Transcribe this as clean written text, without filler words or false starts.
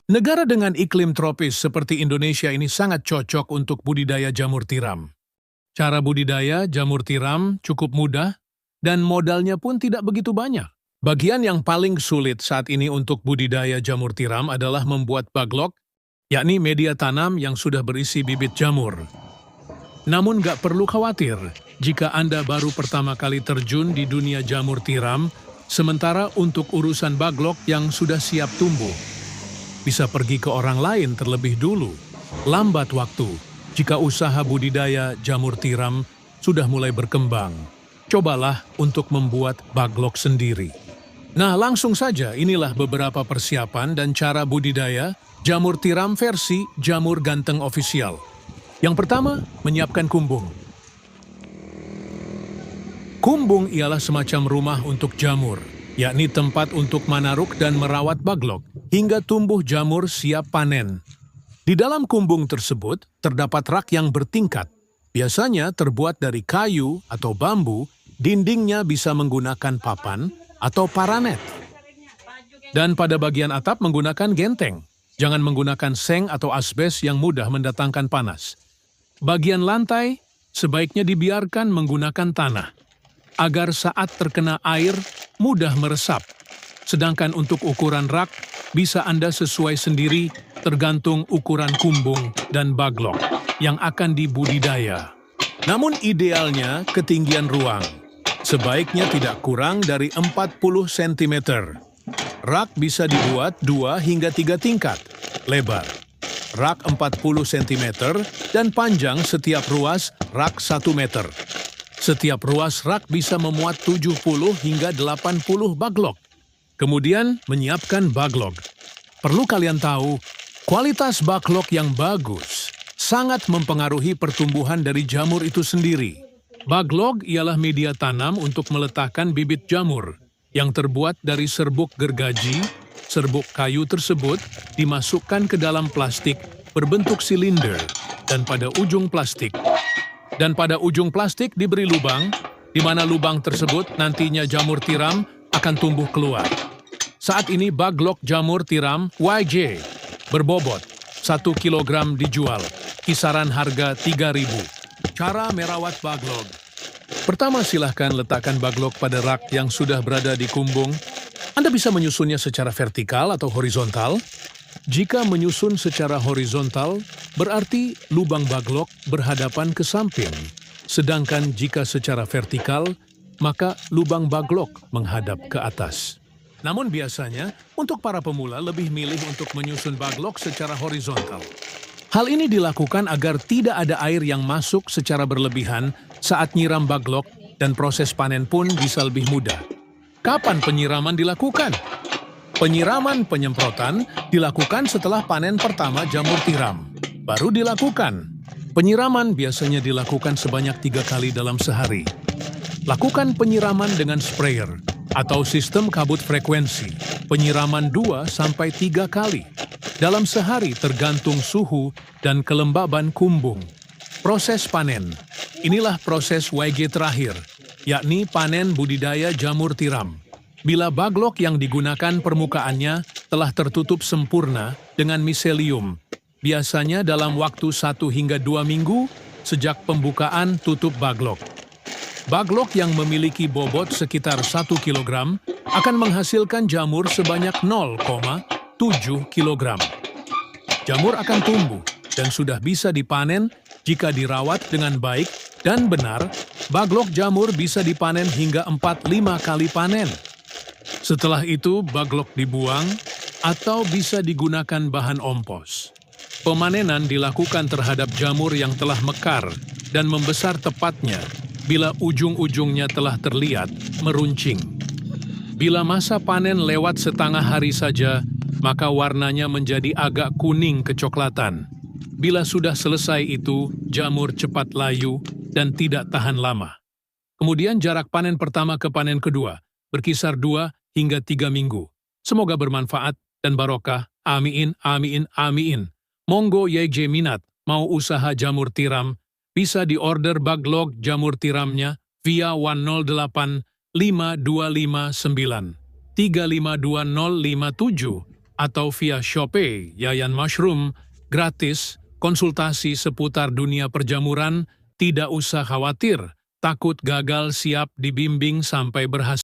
Negara dengan iklim tropis seperti Indonesia ini sangat cocok untuk budidaya jamur tiram. Cara budidaya jamur tiram cukup mudah dan modalnya pun tidak begitu banyak. Bagian yang paling sulit saat ini untuk budidaya jamur tiram adalah membuat baglok, yakni media tanam yang sudah berisi bibit jamur. Namun nggak perlu khawatir jika Anda baru pertama kali terjun di dunia jamur tiram, sementara untuk urusan baglok yang sudah siap tumbuh, bisa pergi ke orang lain terlebih dulu. Lambat waktu jika usaha budidaya jamur tiram sudah mulai berkembang. Cobalah untuk membuat baglok sendiri. Nah, langsung saja inilah beberapa persiapan dan cara budidaya jamur tiram versi Jamur Ganteng Official. Yang pertama, menyiapkan kumbung. Kumbung ialah semacam rumah untuk jamur, yakni tempat untuk manaruk dan merawat baglok hingga tumbuh jamur siap panen. Di dalam kumbung tersebut terdapat rak yang bertingkat, biasanya terbuat dari kayu atau bambu, dindingnya bisa menggunakan papan atau paranet. Dan pada bagian atap menggunakan genteng, jangan menggunakan seng atau asbes yang mudah mendatangkan panas. Bagian lantai sebaiknya dibiarkan menggunakan tanah, agar saat terkena air mudah meresap. Sedangkan untuk ukuran rak, bisa Anda sesuai sendiri tergantung ukuran kumbung dan baglok yang akan dibudidaya. Namun idealnya ketinggian ruang, sebaiknya tidak kurang dari 40 cm. Rak bisa dibuat 2 hingga 3 tingkat, lebar. Rak 40 cm dan panjang setiap ruas rak 1 meter. Setiap ruas rak bisa memuat 70 hingga 80 baglok. Kemudian menyiapkan baglok. Perlu kalian tahu, kualitas baglok yang bagus sangat mempengaruhi pertumbuhan dari jamur itu sendiri. Baglok ialah media tanam untuk meletakkan bibit jamur yang terbuat dari serbuk gergaji. Serbuk kayu tersebut dimasukkan ke dalam plastik berbentuk silinder dan pada ujung plastik diberi lubang, di mana lubang tersebut nantinya jamur tiram akan tumbuh keluar. Saat ini baglok jamur tiram YJ berbobot 1 kg dijual, kisaran harga 3.000. Cara merawat baglok. Pertama, silahkan letakkan baglok pada rak yang sudah berada di kumbung. Anda bisa menyusunnya secara vertikal atau horizontal. Jika menyusun secara horizontal, berarti lubang baglok berhadapan ke samping. Sedangkan jika secara vertikal, maka lubang baglok menghadap ke atas. Namun biasanya, untuk para pemula lebih milih untuk menyusun baglok secara horizontal. Hal ini dilakukan agar tidak ada air yang masuk secara berlebihan saat nyiram baglok dan proses panen pun bisa lebih mudah. Kapan penyiraman dilakukan? Penyiraman penyemprotan dilakukan setelah panen pertama jamur tiram. Baru dilakukan. Penyiraman biasanya dilakukan sebanyak 3 kali dalam sehari. Lakukan penyiraman dengan sprayer atau sistem kabut frekuensi. Penyiraman 2-3 kali dalam sehari tergantung suhu dan kelembaban kumbung. Proses panen. Inilah proses YG terakhir, yakni panen budidaya jamur tiram. Bila baglok yang digunakan permukaannya telah tertutup sempurna dengan miselium, biasanya dalam waktu 1 hingga 2 minggu sejak pembukaan tutup baglok. Baglok yang memiliki bobot sekitar 1 kg akan menghasilkan jamur sebanyak 0,7 kg. Jamur akan tumbuh dan sudah bisa dipanen jika dirawat dengan baik dan benar. Baglok jamur bisa dipanen hingga 4-5 kali panen. Setelah itu, baglok dibuang atau bisa digunakan bahan ompos. Pemanenan dilakukan terhadap jamur yang telah mekar dan membesar tepatnya bila ujung-ujungnya telah terlihat meruncing. Bila masa panen lewat setengah hari saja, maka warnanya menjadi agak kuning kecoklatan. Bila sudah selesai itu, jamur cepat layu dan tidak tahan lama. Kemudian jarak panen pertama ke panen kedua berkisar 2 hingga 3 minggu. Semoga bermanfaat dan barokah. Amin, amin, amin. Monggo YJ minat mau usaha jamur tiram, bisa diorder baglok jamur tiramnya via 108 5259 352057 atau via Shopee, Yayan Mushroom, gratis, konsultasi seputar dunia perjamuran, tidak usah khawatir, takut gagal siap dibimbing sampai berhasil.